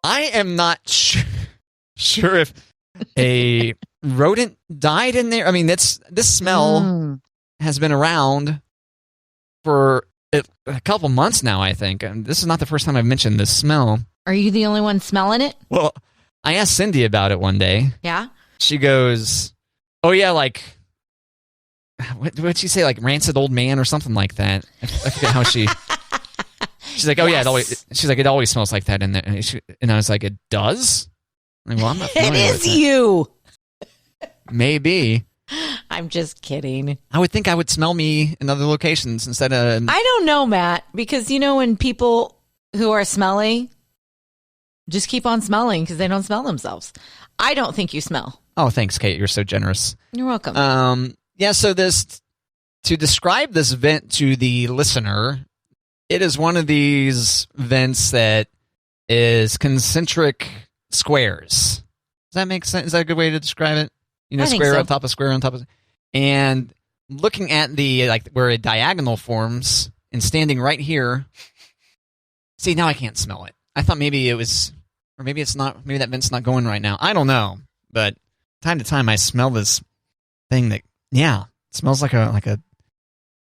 I am not sure if a rodent died in there. I mean, this smell has been around for a couple months now, I think. And this is not the first time I've mentioned this smell. Are you the only one smelling it? Well, I asked Cindy about it one day. Yeah? She goes, oh, yeah, like, what'd she say? Like rancid old man or something like that. I forget how she... She's like, oh, yes. Yeah, it always smells like that in there. And I was like, it does? I'm like, well, I'm not familiar It with is you. Maybe. I'm just kidding. I would think I would smell me in other locations instead of... I don't know, Matt, because when people who are smelly just keep on smelling because they don't smell themselves. I don't think you smell. Oh, thanks, Kate. You're so generous. You're welcome. Yeah, so to describe this vent to the listener, it is one of these vents that is concentric squares. Does that make sense? Is that a good way to describe it? Square on top of square on top of... And looking at the, like, where a diagonal forms and standing right here... See, now I can't smell it. I thought maybe it was... Or maybe it's not... Maybe that vent's not going right now. I don't know. But time to time I smell this thing that... Yeah, it smells like a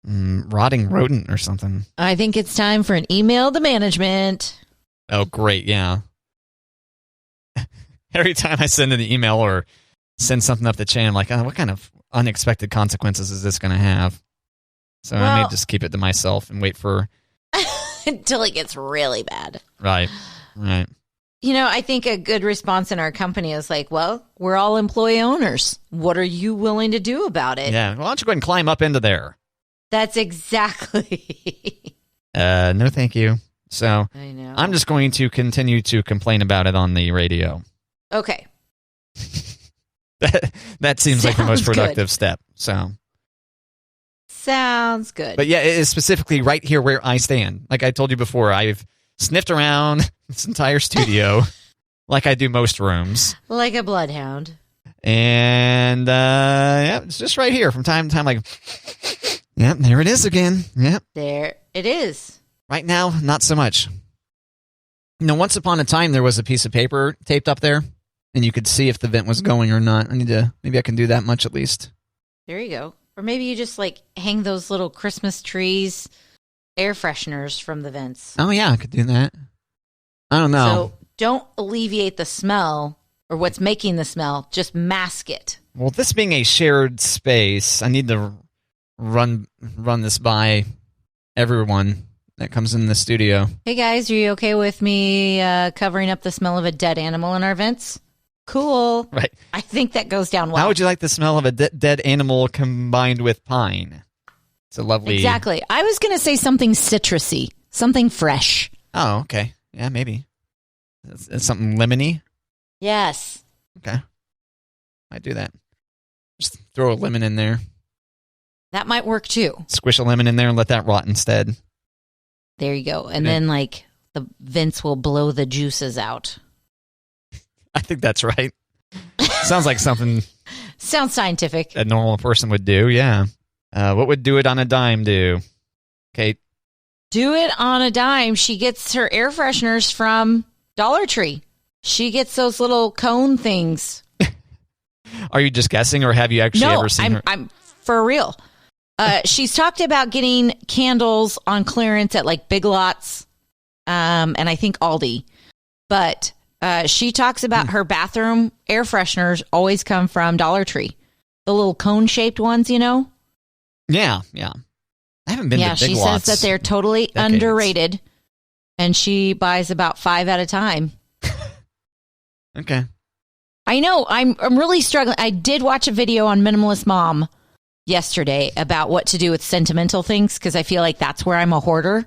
rotting rodent or something. I think it's time for an email to management. Oh, great, yeah. Every time I send an email or send something up the chain, I'm like, oh, what kind of unexpected consequences is this going to have? So I may just keep it to myself and wait for... Until it gets really bad. Right. I think a good response in our company is like, well, we're all employee owners. What are you willing to do about it? Yeah, why don't you go ahead and climb up into there? That's exactly... No, thank you. So I know. I'm just going to continue to complain about it on the radio. Okay. That seems like the most productive step. So sounds good. But yeah, it is specifically right here where I stand. Like I told you before, I've sniffed around this entire studio like I do most rooms. Like a bloodhound. And yeah, it's just right here from time to time, like, yeah, there it is again. Yeah. There it is. Right now, not so much. Once upon a time, there was a piece of paper taped up there, and you could see if the vent was going or not. Maybe I can do that much at least. There you go. Or maybe you just like hang those little Christmas trees, air fresheners from the vents. Oh yeah, I could do that. I don't know. So don't alleviate the smell or what's making the smell. Just mask it. Well, this being a shared space, I need to run this by everyone that comes in the studio. Hey guys, are you okay with me covering up the smell of a dead animal in our vents? Cool. Right. I think that goes down well. How would you like the smell of a dead animal combined with pine? It's a lovely... Exactly. I was going to say something citrusy, something fresh. Oh, okay. Yeah, maybe. It's something lemony? Yes. Okay. Might do that. Just throw a lemon in there. That might work too. Squish a lemon in there and let that rot instead. There you go. And then like the vents will blow the juices out. I think that's right. Sounds like something... Sounds scientific. A normal person would do, yeah. What would Do It on a Dime do? Kate? Do It on a Dime. She gets her air fresheners from Dollar Tree. She gets those little cone things. Are you just guessing, or have you actually ever seen her? I'm for real. She's talked about getting candles on clearance at like Big Lots, and I think Aldi. But she talks about her bathroom air fresheners always come from Dollar Tree. The little cone-shaped ones, you know? Yeah. I haven't been to Big Lots. Yeah, she says that they're totally underrated, and she buys about 5 at a time. Okay. I know. I'm really struggling. I did watch a video on Minimalist Mom yesterday about what to do with sentimental things, because I feel like that's where I'm a hoarder.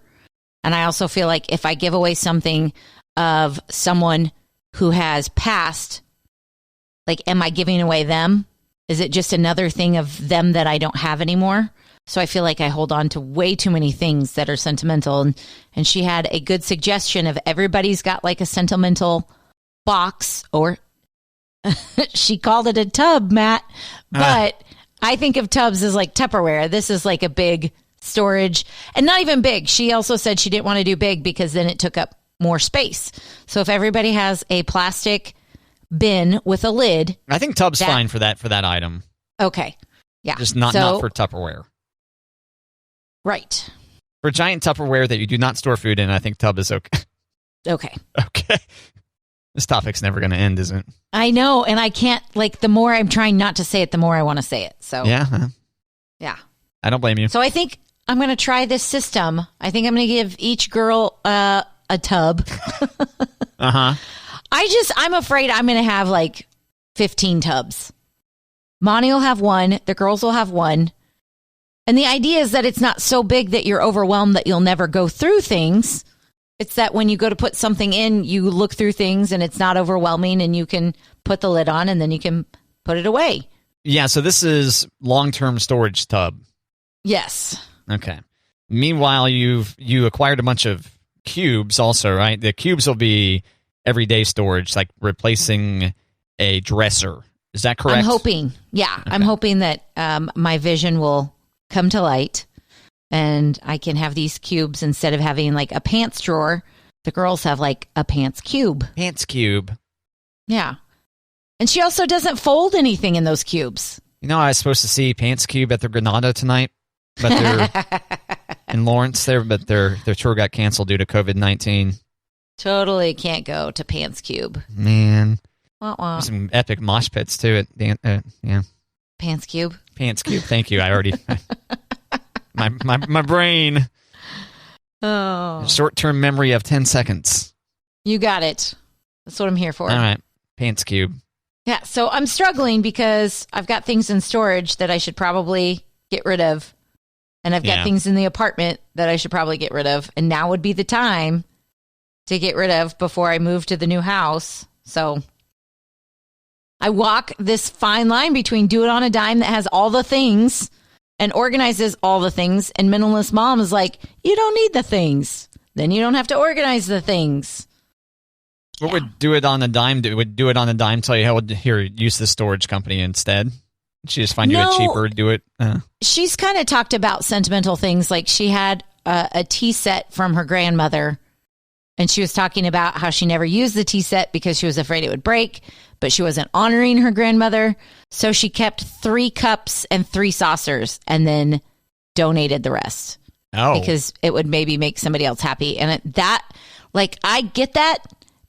And I also feel like if I give away something of someone who has passed, like, am I giving away them? Is it just another thing of them that I don't have anymore? So I feel like I hold on to way too many things that are sentimental. And she had a good suggestion of everybody's got like a sentimental box, or she called it a tub, Matt. But I think of tubs as like Tupperware. This is like a big storage, and not even big. She also said she didn't want to do big because then it took up more space. So if everybody has a plastic bin with a lid, I think tub's fine for that item. Okay. Yeah. Just not for Tupperware. Right. For giant Tupperware that you do not store food in, I think tub is okay. Okay. Okay. This topic's never going to end, isn't it? I know, and I can't, the more I'm trying not to say it, the more I want to say it. So yeah. Yeah. I don't blame you. So I think I'm going to try this system. I think I'm going to give each girl a tub. Uh-huh. I'm afraid I'm going to have 15 tubs. Monty will have one. The girls will have one. And the idea is that it's not so big that you're overwhelmed that you'll never go through things. It's that when you go to put something in, you look through things and it's not overwhelming and you can put the lid on and then you can put it away. Yeah, so this is long-term storage tub. Yes. Okay. Meanwhile, you acquired a bunch of cubes also, right? The cubes will be everyday storage, like replacing a dresser. Is that correct? I'm hoping. Yeah. Okay. I'm hoping that my vision will come to light and I can have these cubes instead of having a pants drawer. The girls have a pants cube. Pants cube. Yeah. And she also doesn't fold anything in those cubes. I was supposed to see Pants Cube at the Granada tonight, but they're in Lawrence there, but their tour got canceled due to COVID-19. Totally can't go to Pants Cube. Man. There's some epic mosh pits too. Yeah. Pants Cube. Pants Cube. Thank you. I already my brain. Oh. Short-term memory of 10 seconds. You got it. That's what I'm here for. All right. Pants Cube. Yeah, so I'm struggling because I've got things in storage that I should probably get rid of. And I've got things in the apartment that I should probably get rid of. And now would be the time to get rid of before I move to the new house. So I walk this fine line between do it on a dime that has all the things and organizes all the things. And Minimalist Mom is like, you don't need the things. Then you don't have to organize the things. What would do it on a dime? Would do it on a dime tell you how would here use the storage company instead? She just find you a cheaper do it. She's kind of talked about sentimental things. Like she had a tea set from her grandmother, and she was talking about how she never used the tea set because she was afraid it would break, but she wasn't honoring her grandmother. So she kept 3 cups and 3 saucers and then donated the rest. Oh. Because it would maybe make somebody else happy. And I get that.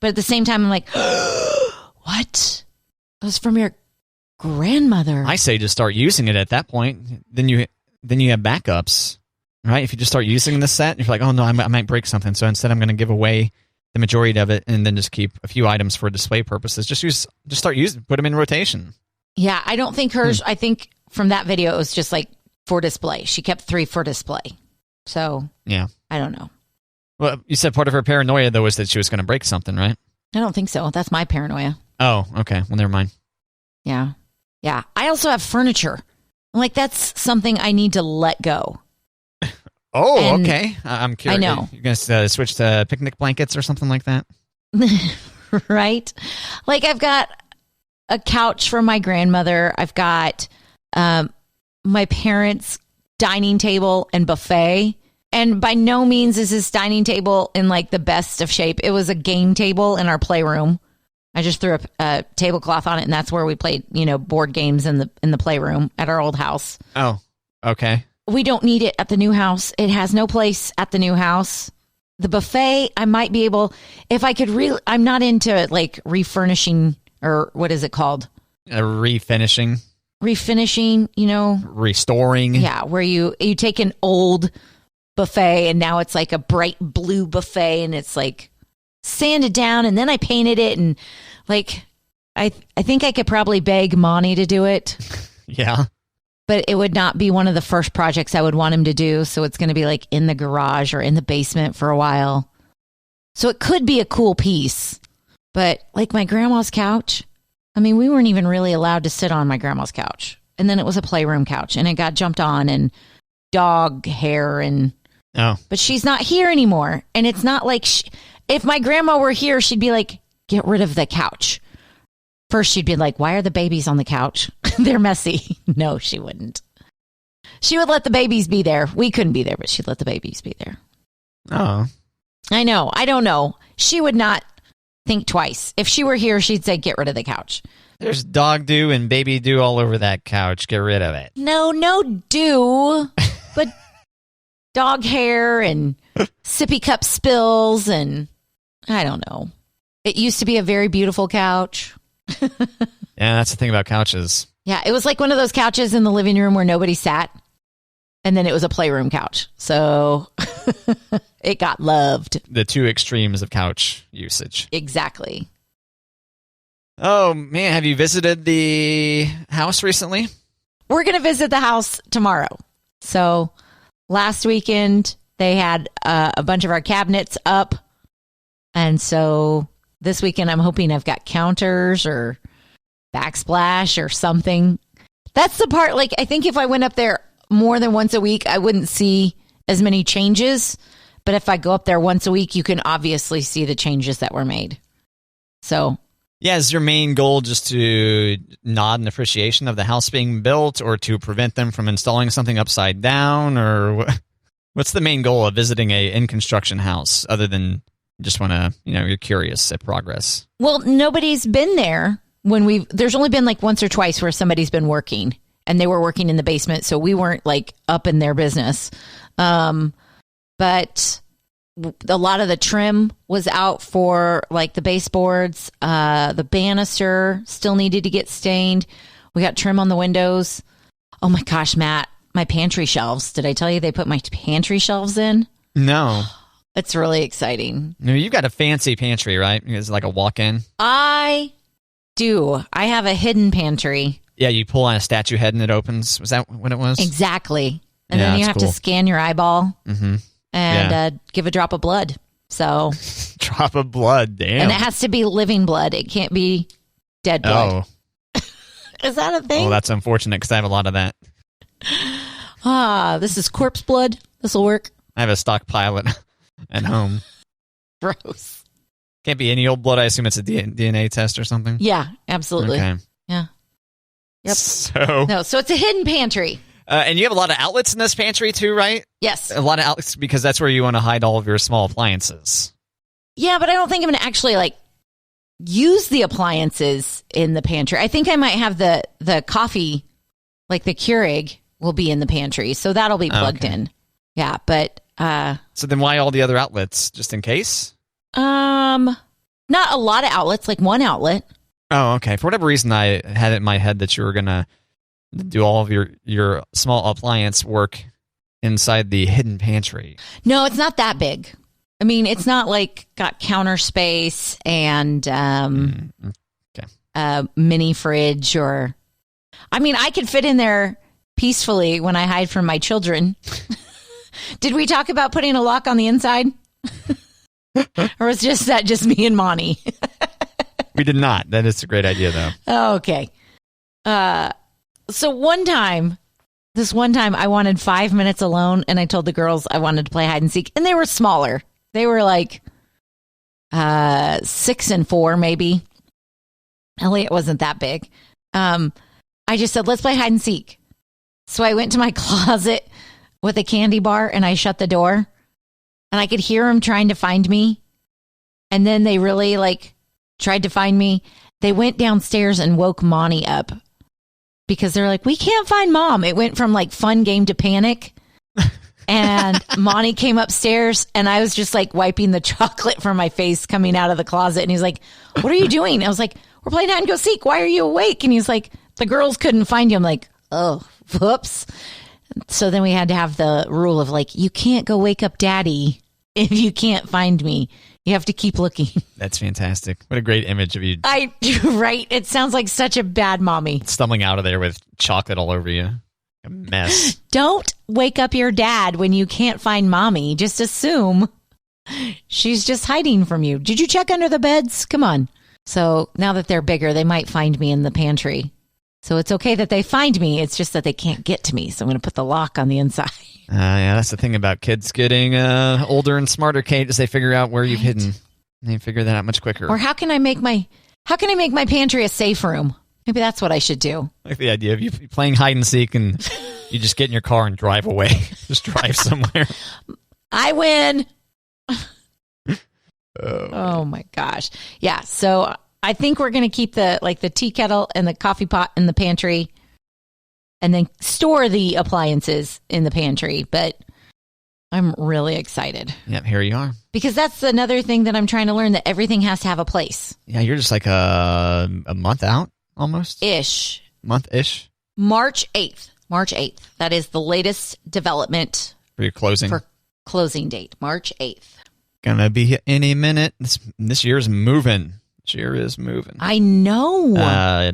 But at the same time, I'm like, what? It was from your grandmother. I say just start using it at that point. Then you have backups, right? If you just start using the set, you're like, oh no, I might break something. So instead, I'm going to give away the majority of it, and then just keep a few items for display purposes. Just start using, put them in rotation. Yeah, I don't think hers. I think from that video, it was just for display. She kept 3 for display. So yeah, I don't know. Well, you said part of her paranoia, though, was that she was going to break something, right? I don't think so. That's my paranoia. Oh, okay. Well, never mind. Yeah. Yeah. I also have furniture. That's something I need to let go. Oh, okay. I'm curious. I know. You're going to switch to picnic blankets or something like that? Right? I've got a couch from my grandmother. I've got my parents' dining table and buffet. And by no means is this dining table in the best of shape. It was a game table in our playroom. I just threw a tablecloth on it, and that's where we played, board games in the playroom at our old house. Oh, okay. We don't need it at the new house. It has no place at the new house. The buffet, I might be able, if I could I'm not into refurnishing, or what is it called? Refinishing, restoring. Yeah, where you take an old buffet and now it's a bright blue buffet and it's sanded down, and then I painted it, and I think I could probably beg Monty to do it. Yeah. But it would not be one of the first projects I would want him to do, so it's going to be in the garage or in the basement for a while. So it could be a cool piece. But my grandma's couch, we weren't even really allowed to sit on my grandma's couch. And then it was a playroom couch, and it got jumped on, and dog hair and but she's not here anymore, and it's not if my grandma were here, she'd be get rid of the couch. First she'd be why are the babies on the couch? They're messy. No, she wouldn't. She would let the babies be there. We couldn't be there, but she'd let the babies be there. Oh, I know. I don't know. she would not think twice. If she were here, she'd say, get rid of the couch. There's dog dew and baby dew all over that couch. Get rid of it. No dew, but dog hair and sippy cup spills and I don't know. It used to be a very beautiful couch. Yeah, that's the thing about couches. Yeah, it was like one of those couches in the living room where nobody sat. And then it was a playroom couch. So it got loved. The two extremes of couch usage. Exactly. Oh, man. Have you visited the house recently? We're going to visit the house tomorrow. So last weekend, they had a bunch of our cabinets up. And so this weekend, I'm hoping I've got counters or backsplash or something. That's the part, like, I think if I went up there more than once a week, I wouldn't see as many changes. But if I go up there once a week, you can obviously see the changes that were made. So, yeah, is your main goal just to nod in appreciation of the house being built or to prevent them from installing something upside down? Or what's the main goal of visiting a in-construction house other than just want to, you're curious at progress? Well, nobody's been there when there's only been like once or twice where somebody's been working. And they were working in the basement, so we weren't like up in their business. But a lot of the trim was out for like the baseboards. The banister still needed to get stained. We got trim on the windows. Oh my gosh, Matt, my pantry shelves. Did I tell you they put my pantry shelves in? No. It's really exciting. No, you've got a fancy pantry, right? It's like a walk-in. I do. I have a hidden pantry. Yeah, you pull on a statue head and it opens. Was that what it was? Exactly. And then you have to scan your eyeball and give a drop of blood. So drop of blood, damn. And it has to be living blood. It can't be dead blood. Oh. Is that a thing? Oh, that's unfortunate because I have a lot of that. This is corpse blood. This will work. I have a stockpile at home. Gross. Can't be any old blood. I assume it's a DNA test or something. Yeah, absolutely. Okay. Yeah. Yep. So it's a hidden pantry. And you have a lot of outlets in this pantry too, right? Yes. A lot of outlets because that's where you want to hide all of your small appliances. Yeah, but I don't think I'm going to actually like use the appliances in the pantry. I think I might have the coffee, like the Keurig, will be in the pantry, so that'll be plugged in. Yeah, but so then why all the other outlets? Just in case? Not a lot of outlets, like one outlet. Oh, okay. For whatever reason, I had it in my head that you were gonna do all of your small appliance work inside the hidden pantry. No, it's not that big. I mean, it's not like got counter space and a mini fridge or. I mean, I could fit in there peacefully when I hide from my children. Did we talk about putting a lock on the inside? Or was that just me and Monty? We did not. That is a great idea, though. Okay. So one time I wanted 5 minutes alone, and I told the girls I wanted to play hide and seek, and they were smaller. They were like 6 and 4, maybe. Elliot wasn't that big. I just said, let's play hide and seek. So I went to my closet with a candy bar, and I shut the door, and I could hear them trying to find me. And then they really tried to find me. They went downstairs and woke Monty up because they're like, we can't find Mom. It went from fun game to panic. And Monty came upstairs and I was just wiping the chocolate from my face coming out of the closet. And he's like, what are you doing? I was like, we're playing hide and go seek. Why are you awake? And he's like, the girls couldn't find you. I'm like, oh, whoops. So then we had to have the rule of you can't go wake up daddy if you can't find me. You have to keep looking. That's fantastic. What a great image of you. Right. It sounds like such a bad mommy. Stumbling out of there with chocolate all over you. A mess. Don't wake up your dad when you can't find mommy. Just assume she's just hiding from you. Did you check under the beds? Come on. So now that they're bigger, they might find me in the pantry. So it's okay that they find me. It's just that they can't get to me. So I'm going to put the lock on the inside. Yeah, that's the thing about kids getting older and smarter, Kate, is they figure out where you've hidden. They figure that out much quicker. Or how can I make my pantry a safe room? Maybe that's what I should do. I like the idea of you playing hide and seek and you just get in your car and drive away. Just drive somewhere. I win. Oh my gosh. Yeah. So I think we're going to keep the tea kettle and the coffee pot in the pantry and then store the appliances in the pantry. But I'm really excited. Yep, here you are. Because that's another thing that I'm trying to learn, that everything has to have a place. Yeah, you're just like a month out almost. Ish. Month-ish. March 8th. March 8th. That is the latest development. For your closing. For closing date. March 8th. Gonna be any minute. This year's moving. This year is moving. I know.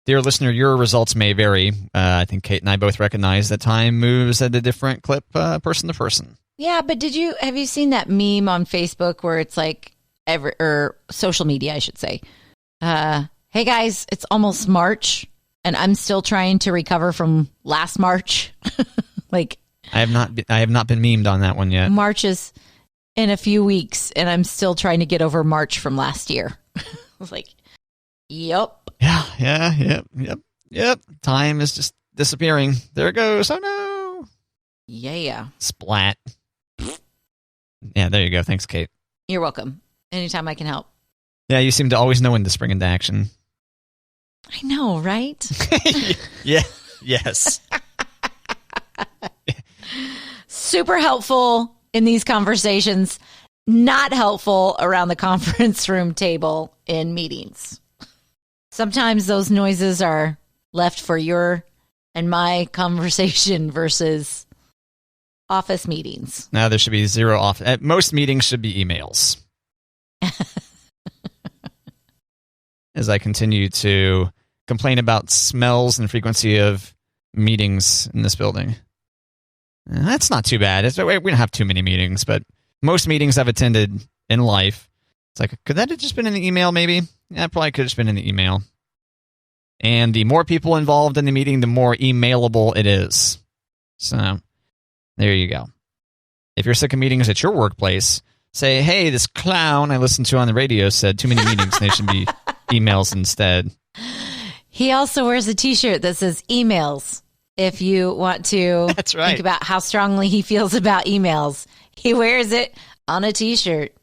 Dear listener, your results may vary. I think Kate and I both recognize that time moves at a different clip, person to person. Yeah, but have you seen that meme on Facebook where it's like, or social media, I should say. Hey guys, it's almost March, and I'm still trying to recover from last March. Like, I have not been memed on that one yet. March is in a few weeks, and I'm still trying to get over March from last year. I was like, yep. Yep. Time is just disappearing. There it goes. Oh no. Yeah. Splat. Yeah, there you go. Thanks, Kate. You're welcome. Anytime I can help. Yeah, you seem to always know when to spring into action. I know, right? Yeah. Yes. Super helpful in these conversations. Not helpful around the conference room table in meetings. Sometimes those noises are left for your and my conversation versus office meetings. Now there should be zero off. At most meetings should be emails. As I continue to complain about smells and frequency of meetings in this building. That's not too bad. We don't have too many meetings, but most meetings I've attended in life, it's like, could that have just been in the email maybe? Yeah, it probably could have just been in the email. And the more people involved in the meeting, the more emailable it is. So, there you go. If you're sick of meetings at your workplace, say, hey, this clown I listened to on the radio said too many meetings and they should be emails instead. He also wears a t-shirt that says emails. If you want to That's right. think about how strongly he feels about emails, he wears it on a t-shirt.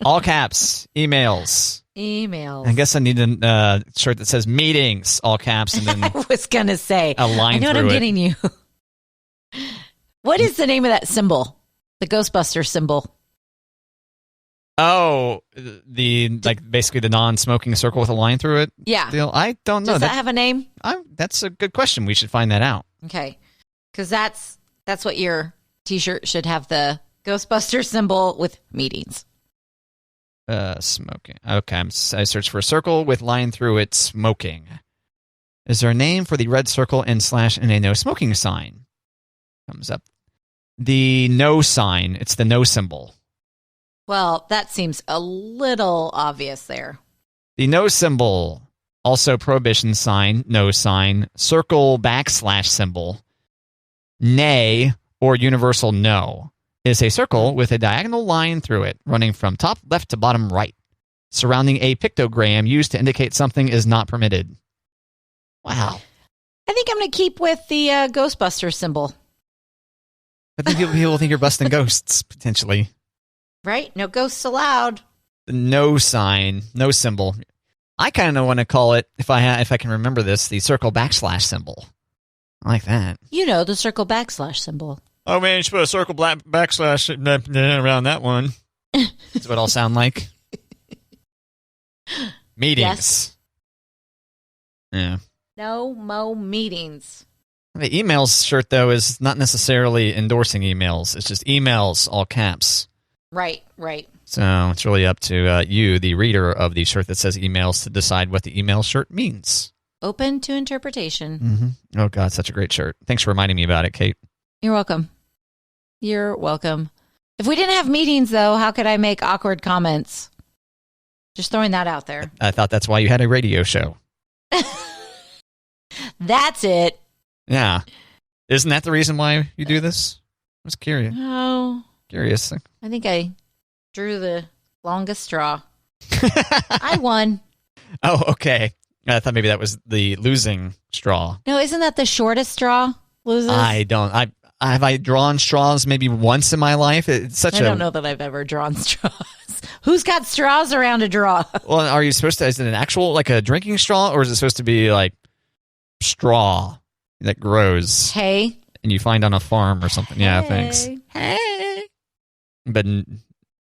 All caps, emails. Emails. I guess I need a shirt that says meetings, all caps, and then I was going to say, a line I know what through I'm it. getting you. What is the name of that symbol? The Ghostbuster symbol. Oh, basically the non-smoking circle with a line through it? Yeah. Deal? I don't know. Does that have a name? That's a good question. We should find that out. Okay. Because that's what your t-shirt should have, the Ghostbuster symbol with meetings. Smoking. Okay, I searched for a circle with line through it, smoking. Is there a name for the red circle and slash and a no smoking sign? Comes up. The no sign. It's the no symbol. Well, that seems a little obvious there. The no symbol. Also prohibition sign, no sign, circle / symbol, nay, or universal no, is a circle with a diagonal line through it, running from top left to bottom right, surrounding a pictogram used to indicate something is not permitted. Wow. I think I'm going to keep with the Ghostbuster symbol. I think people think you're busting ghosts, potentially. Right? No ghosts allowed. The no sign, no symbol. I kind of want to call it, if I can remember this, the circle / symbol. I like that. You know, the circle / symbol. Oh man, you should put a circle / around that one. That's what I'll sound like. Meetings. Yes. Yeah. No mo meetings. The emails shirt, though, is not necessarily endorsing emails. It's just emails, all caps. Right. So it's really up to you, the reader of the shirt that says emails, to decide what the email shirt means. Open to interpretation. Mm-hmm. Oh, God, such a great shirt. Thanks for reminding me about it, Kate. You're welcome. If we didn't have meetings, though, how could I make awkward comments? Just throwing that out there. I thought that's why you had a radio show. That's it. Yeah. Isn't that the reason why you do this? I was curious. Oh. Curious. I think I drew the longest straw. I won. Oh, okay. I thought maybe that was the losing straw. No, isn't that the shortest straw? Loses? I don't. have I drawn straws maybe once in my life? It's such I don't know that I've ever drawn straws. Who's got straws around to draw? Well, are you supposed to? Is it an actual like a drinking straw, or is it supposed to be like straw that grows? Hey, and you find on a farm or something? Hey. Yeah, thanks. Hey, but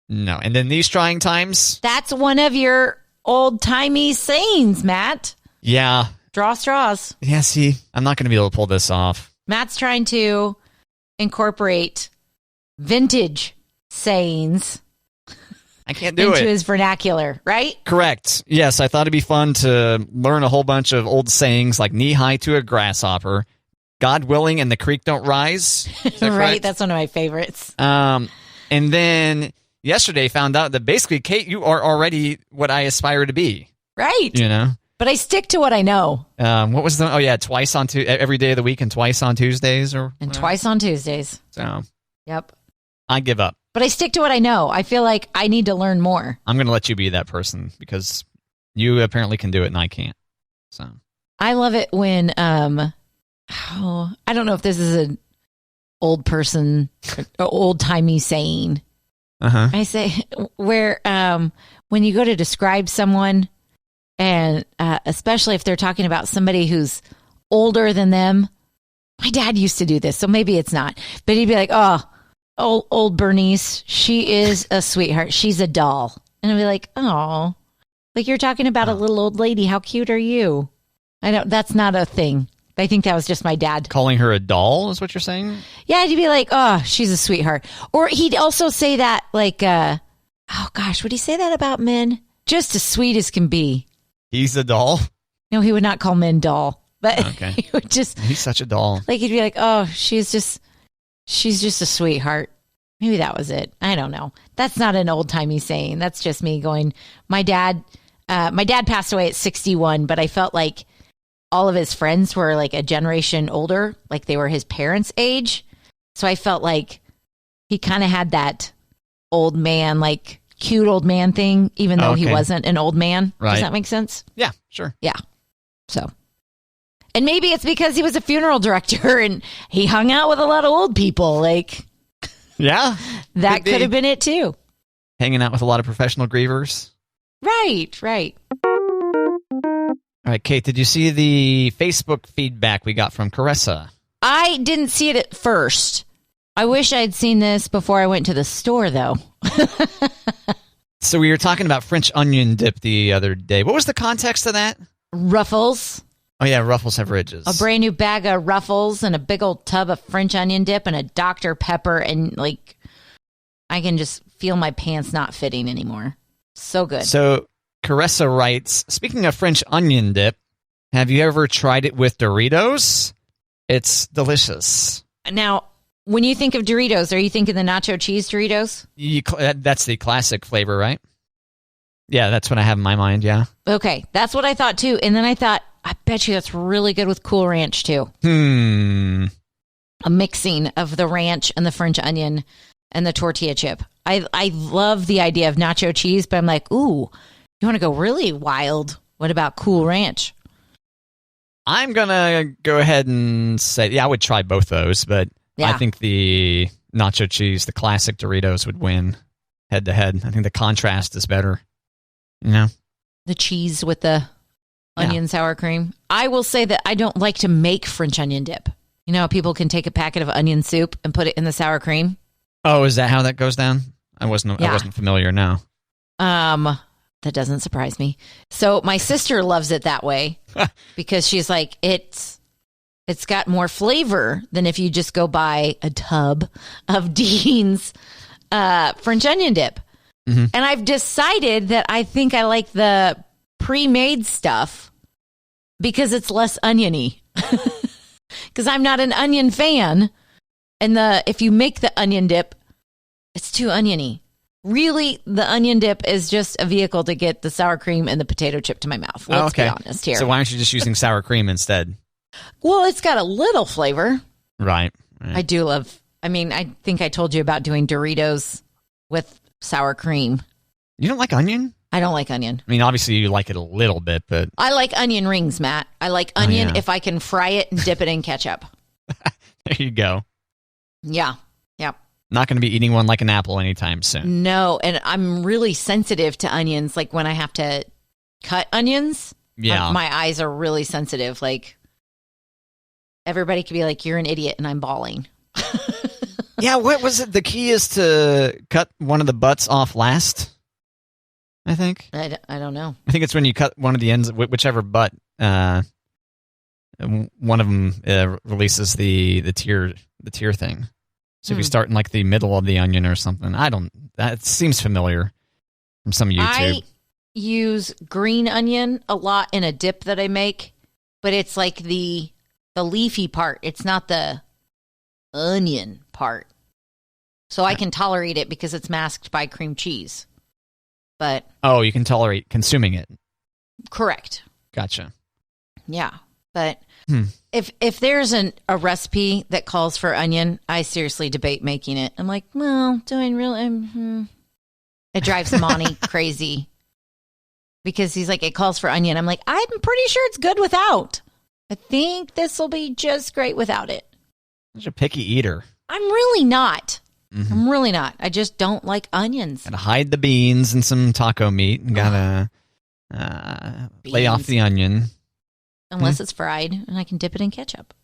no. And then these trying times. That's one of your old timey sayings, Matt. Yeah. Draw straws. Yeah. See, I'm not going to be able to pull this off. Matt's trying to incorporate vintage sayings. I can't do into it. his vernacular, right? Correct. Yes, I thought it'd be fun to learn a whole bunch of old sayings like knee high to a grasshopper, God willing, and the creek don't rise. Is that right, correct? that's one of my favorites. And then yesterday found out that basically, Kate, you are already what I aspire to be. Right. You know? But I stick to what I know. What was the? Oh yeah, twice on every day of the week and twice on Tuesdays or and twice on Tuesdays. So, yep. I give up. But I stick to what I know. I feel like I need to learn more. I'm going to let you be that person because you apparently can do it and I can't. So I love it when I don't know if this is an old person, old timey saying. I say where when you go to describe someone, and especially if they're talking about somebody who's older than them. My dad used to do this, so maybe it's not. But he'd be like, "Oh, old Bernice, she is a sweetheart. She's a doll." And I'd be like, "Oh, like you're talking about a little old lady. How cute are you?" I don't. That's not a thing. I think that was just my dad. Calling her a doll is what you're saying? Yeah, he'd be like, "Oh, she's a sweetheart." Or he'd also say that like, "Oh gosh, would he say that about men? Just as sweet as can be." He's a doll? No, he would not call men doll. But okay. He would just... He's such a doll. Like, he'd be like, "Oh, she's just a sweetheart." Maybe that was it. I don't know. That's not an old-timey saying. That's just me going, my dad passed away at 61, but I felt like all of his friends were like a generation older, like they were his parents' age. So I felt like he kind of had that old man, like cute old man thing, even though he wasn't an old man. Right. Does that make sense? Yeah, sure. Yeah. So, and maybe it's because he was a funeral director and he hung out with a lot of old people. Like, yeah, that could have been it too. Hanging out with a lot of professional grievers. Right. All right, Kate, did you see the Facebook feedback we got from Carissa? I didn't see it at first. I wish I'd seen this before I went to the store, though. So we were talking about French onion dip the other day. What was the context of that? Ruffles. Oh, yeah, Ruffles have ridges. A brand new bag of Ruffles and a big old tub of French onion dip and a Dr. Pepper. And, like, I can just feel my pants not fitting anymore. So good. So Carissa writes, speaking of French onion dip, have you ever tried it with Doritos? It's delicious. Now, when you think of Doritos, are you thinking the nacho cheese Doritos? That's the classic flavor, right? Yeah, that's what I have in my mind, yeah. Okay, that's what I thought too. And then I thought, I bet you that's really good with Cool Ranch too. A mixing of the ranch and the French onion and the tortilla chip. I love the idea of nacho cheese, but I'm like, ooh, you want to go really wild? What about Cool Ranch? I'm going to go ahead and say, yeah, I would try both those, but I think the nacho cheese, the classic Doritos would win head to head. I think the contrast is better. You know? The cheese with the onion sour cream. I will say that I don't like to make French onion dip. You know, people can take a packet of onion soup and put it in the sour cream. Oh, is that how that goes down? I wasn't familiar. No. That doesn't surprise me. So my sister loves it that way because she's like, it's got more flavor than if you just go buy a tub of Dean's French onion dip. Mm-hmm. And I've decided that I think I like the pre-made stuff because it's less oniony. Because I'm not an onion fan. And if you make the onion dip, it's too oniony. Really, the onion dip is just a vehicle to get the sour cream and the potato chip to my mouth. Let's be honest here. So why aren't you just using sour cream instead? Well, it's got a little flavor. Right. I do love, I think I told you about doing Doritos with sour cream. You don't like onion? I don't like onion. I mean, obviously you like it a little bit, but... I like onion rings, Matt. I like onion if I can fry it and dip it in ketchup. There you go. Yeah. Yep. Not going to be eating one like an apple anytime soon. No, and I'm really sensitive to onions. Like when I have to cut onions, Yeah. my eyes are really sensitive. Like everybody could be like, "You're an idiot," and I'm bawling. Yeah, what was it? The key is to cut one of the butts off last, I think. I don't know. I think it's when you cut one of the ends, whichever butt, one of them releases the tear thing. So if you start in like the middle of the onion or something, that seems familiar from some YouTube. I use green onion a lot in a dip that I make, but it's like the leafy part. It's not the onion part. So I can tolerate it because it's masked by cream cheese. But oh, you can tolerate consuming it. Correct. Gotcha. Yeah. But if there's a recipe that calls for onion, I seriously debate making it. I'm like, well, do I really? It drives Monty crazy because he's like, it calls for onion. I'm like, I'm pretty sure it's good without. I think this will be just great without it. You're a picky eater. I'm really not. Mm-hmm. I'm really not. I just don't like onions. Gotta hide the beans and some taco meat. And gotta lay off the onion. Unless it's fried, and I can dip it in ketchup.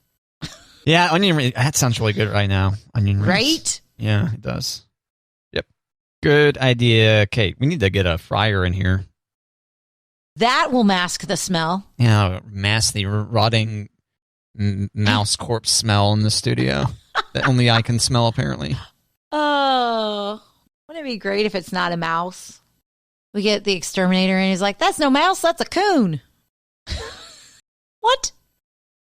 Yeah, onion rings. That sounds really good right now. Onion rings. Right? Yeah, it does. Yep. Good idea, Kate. We need to get a fryer in here. That will mask the smell. Yeah, mask the rotting mouse corpse smell in the studio that only I can smell, apparently. Oh, wouldn't it be great if it's not a mouse? We get the exterminator, and he's like, that's no mouse, that's a coon. What?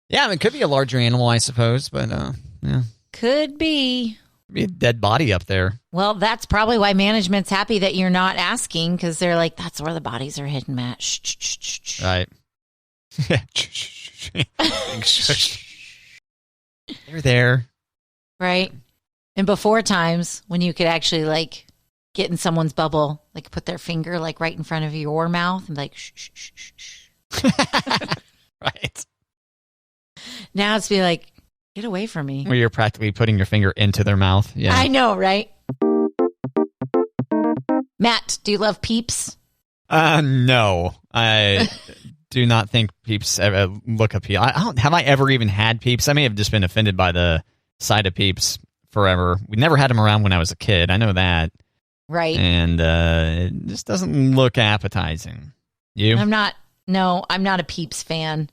Yeah, I mean, it could be a larger animal, I suppose, but yeah. Could be. Be a dead body up there. Well, that's probably why management's happy that you're not asking, because they're like, that's where the bodies are hidden, Matt. Shh, shh, shh, shh. Right. They're there. Right. And before times when you could actually like get in someone's bubble, like put their finger like right in front of your mouth and like, shh, shh, shh, shh, shh. Right. Now it's be like, get away from me. Where you're practically putting your finger into their mouth. Yeah. I know, right? Matt, do you love Peeps? No. I do not think Peeps ever look appeal. Have I ever even had Peeps? I may have just been offended by the sight of Peeps forever. We never had them around when I was a kid. I know that. Right. And it just doesn't look appetizing. You? I'm not a Peeps fan.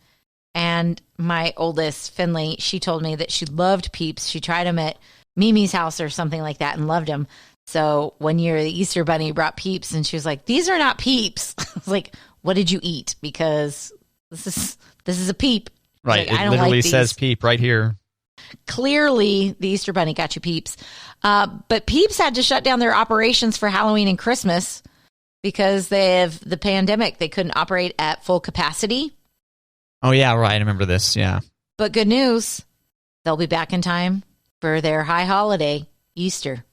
And my oldest, Finley, she told me that she loved Peeps. She tried them at Mimi's house or something like that and loved them. So one year, the Easter Bunny brought Peeps, and she was like, these are not Peeps. I was like, what did you eat? Because this is a Peep. Right. Like, it literally says Peep right here. Clearly, the Easter Bunny got you Peeps. But Peeps had to shut down their operations for Halloween and Christmas because they have the pandemic. They couldn't operate at full capacity. Oh, yeah, right. I remember this, yeah. But good news, they'll be back in time for their high holiday, Easter.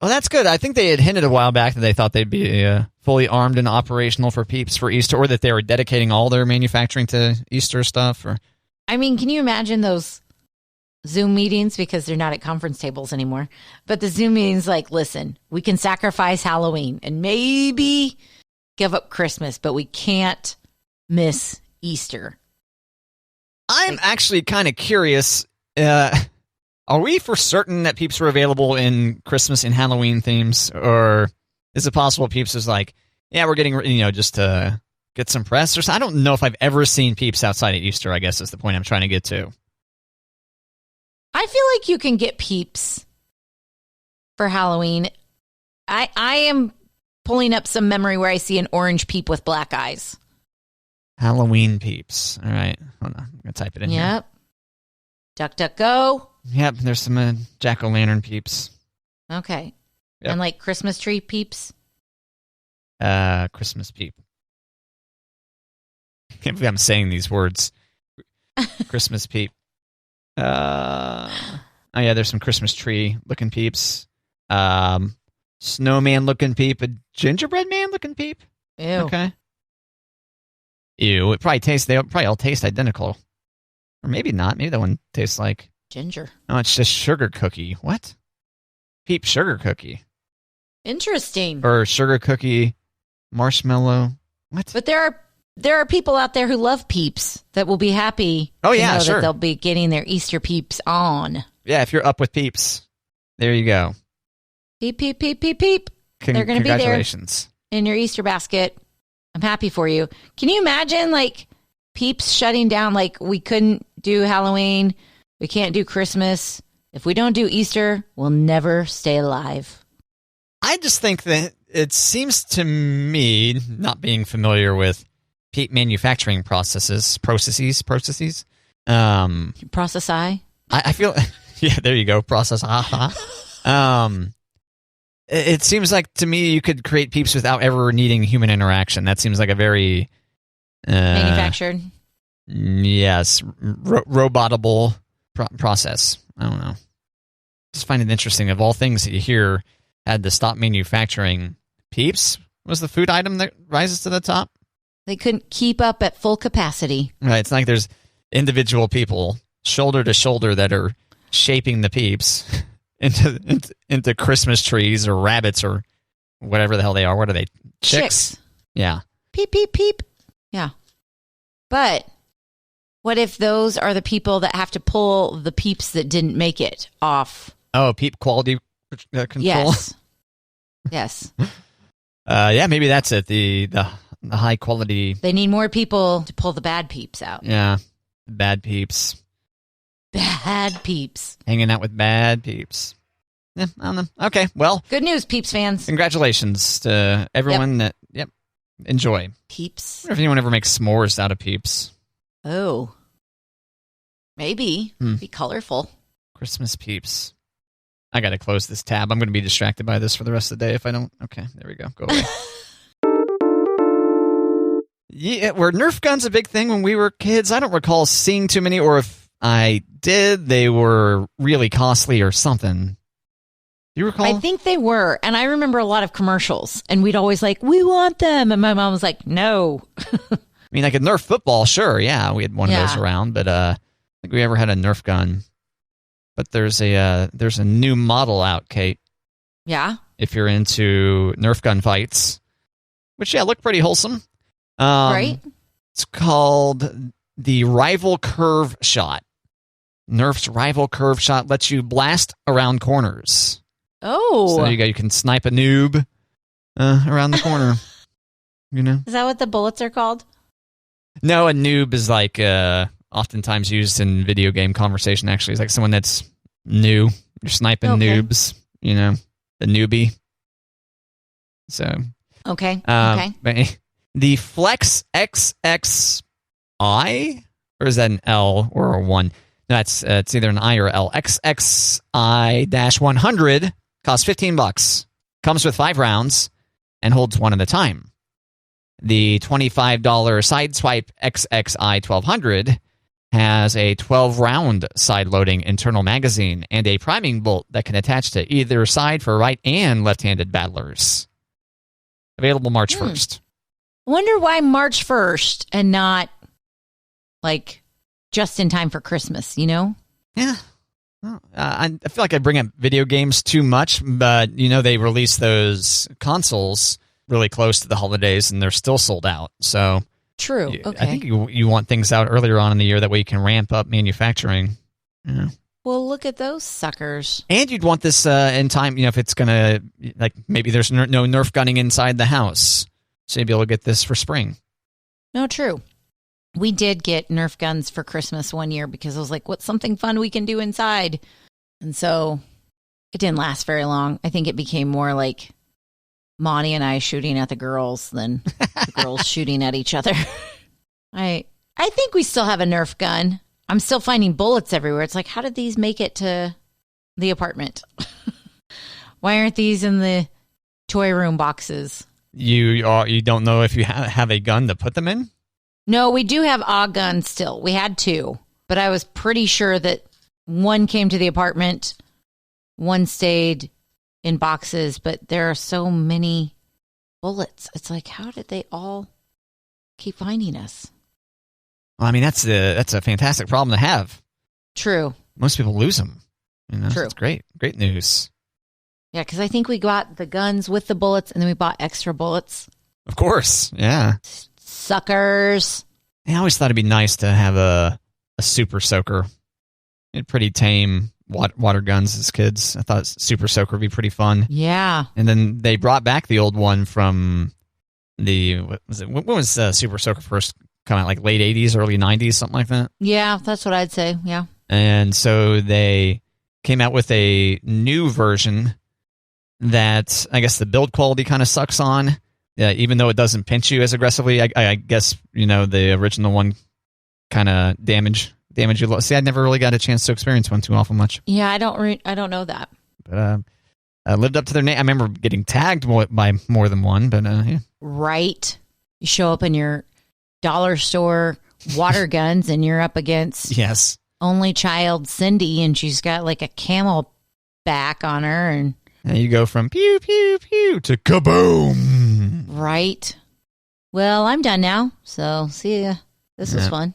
Well, that's good. I think they had hinted a while back that they thought they'd be fully armed and operational for Peeps for Easter, or that they were dedicating all their manufacturing to Easter stuff. Or I mean, can you imagine those Zoom meetings? Because they're not at conference tables anymore. But the Zoom meetings like, listen, we can sacrifice Halloween and maybe give up Christmas, but we can't miss Easter. I'm actually kind of curious. Are we for certain that Peeps were available in Christmas and Halloween themes? Or is it possible Peeps is like, yeah, we're getting, just to get some press or something? I don't know if I've ever seen Peeps outside of Easter, I guess is the point I'm trying to get to. I feel like you can get Peeps for Halloween. I am pulling up some memory where I see an orange Peep with black eyes. Halloween Peeps. All right. Hold on. I'm going to type it in here. Yep. DuckDuckGo. Yep. There's some jack-o'-lantern Peeps. Okay. Yep. And like Christmas tree Peeps? Christmas Peep. I can't believe I'm saying these words. Christmas Peep. Oh, yeah. There's some Christmas tree looking Peeps. Snowman looking Peep. A gingerbread man looking Peep. Ew. Okay. Ew, they probably all taste identical. Or maybe not. Maybe that one tastes like Ginger. Oh, it's just sugar cookie. What? Peep sugar cookie. Interesting. Or sugar cookie marshmallow. What? But there are people out there who love Peeps that will be happy. Oh, to yeah, know sure. that they'll be getting their Easter Peeps on. Yeah, if you're up with Peeps, there you go. Peep, peep, peep, peep, peep. They're going to be there Congratulations. in your Easter basket. I'm happy for you. Can you imagine, like, Peeps shutting down? Like, we couldn't do Halloween. We can't do Christmas. If we don't do Easter, we'll never stay alive. I just think that it seems to me, not being familiar with Peep manufacturing processes. Process I. I feel, yeah, there you go, process. It seems like to me you could create Peeps without ever needing human interaction. That seems like a very Manufactured. Yes, robotable process. I don't know. Just find it interesting. Of all things that you hear had to stop manufacturing, Peeps was the food item that rises to the top. They couldn't keep up at full capacity. Right. It's not like there's individual people shoulder to shoulder that are shaping the Peeps into Christmas trees or rabbits or whatever the hell they are. What are they? Chicks? Yeah. Peep, peep, peep. Yeah. But what if those are the people that have to pull the Peeps that didn't make it off? Oh, Peep quality control? Yes. Yes. Yeah, maybe that's it. The high quality. They need more people to pull the bad Peeps out. Yeah. Bad Peeps. Bad Peeps. Hanging out with bad Peeps. Yeah, I don't know. Okay, well. Good news, Peeps fans. Congratulations to everyone that, enjoy. Peeps. I wonder if anyone ever makes s'mores out of Peeps. Oh. Maybe. Be colorful. Christmas Peeps. I got to close this tab. I'm going to be distracted by this for the rest of the day if I don't. Okay, there we go. Go away. Yeah, were Nerf guns a big thing when we were kids? I don't recall seeing too many, or if I did, they were really costly or something. Do you recall? I think they were. And I remember a lot of commercials. And we'd always like, we want them. And my mom was like, no. I mean, like a Nerf football, sure. Yeah, we had one of those around. But I think we ever had a Nerf gun. But there's a new model out, Kate. Yeah? If you're into Nerf gun fights. Which, look pretty wholesome. Right? It's called the Rival Curve Shot. Nerf's Rival Curve Shot lets you blast around corners. Oh. So there you go. You can snipe a noob around the corner. You know? Is that what the bullets are called? No, a noob is like oftentimes used in video game conversation, actually. It's like someone that's new. You're sniping noobs, you know, the newbie. So. Okay. But the Flex XXI, or is that an L or a 1? No, it's either an I or L. XXI-100 costs $15. Comes with 5 rounds and holds 1 at a time. The $25 Sideswipe XXI 1200 has a 12-round side-loading internal magazine and a priming bolt that can attach to either side for right and left-handed battlers. Available March 1st. I wonder why March 1st and not, like, just in time for Christmas, you know? Yeah. Well, I feel like I bring up video games too much, but, you know, they release those consoles really close to the holidays, and they're still sold out. So True. Okay. I think you want things out earlier on in the year. That way you can ramp up manufacturing. Yeah. Well, look at those suckers. And you'd want this in time, you know, if it's going to, like, maybe there's no Nerf gunning inside the house. So you'd be able to get this for spring. No, true. We did get Nerf guns for Christmas one year because I was like, what's something fun we can do inside? And so it didn't last very long. I think it became more like Monty and I shooting at the girls than the girls shooting at each other. I think we still have a Nerf gun. I'm still finding bullets everywhere. It's like, how did these make it to the apartment? Why aren't these in the toy room boxes? You don't know if you have a gun to put them in? No, we do have a gun still. We had 2, but I was pretty sure that one came to the apartment, one stayed in boxes, but there are so many bullets. It's like, how did they all keep finding us? Well, I mean, that's a fantastic problem to have. True. most people lose them. True. It's great news. Yeah, because I think we got the guns with the bullets, and then we bought extra bullets. Of course, yeah. Suckers. I always thought it'd be nice to have a super soaker. Pretty tame water guns as kids. I thought super soaker would be pretty fun. Yeah. And then they brought back the old one from what was it? When was super soaker first come out? Like late 80s, early 90s, something like that? Yeah, that's what I'd say. Yeah. And so they came out with a new version that I guess the build quality kind of sucks on. Even though it doesn't pinch you as aggressively, I guess, the original one kind of damage you. See, I never really got a chance to experience one too awful much. Yeah, I don't know that. But lived up to their name. I remember getting tagged by more than one, but yeah. Right. You show up in your dollar store water guns and you're up against yes, only child Cindy, and she's got like a camel back on her, and you go from pew pew pew to kaboom. Right. Well, I'm done now, so see ya. This was fun.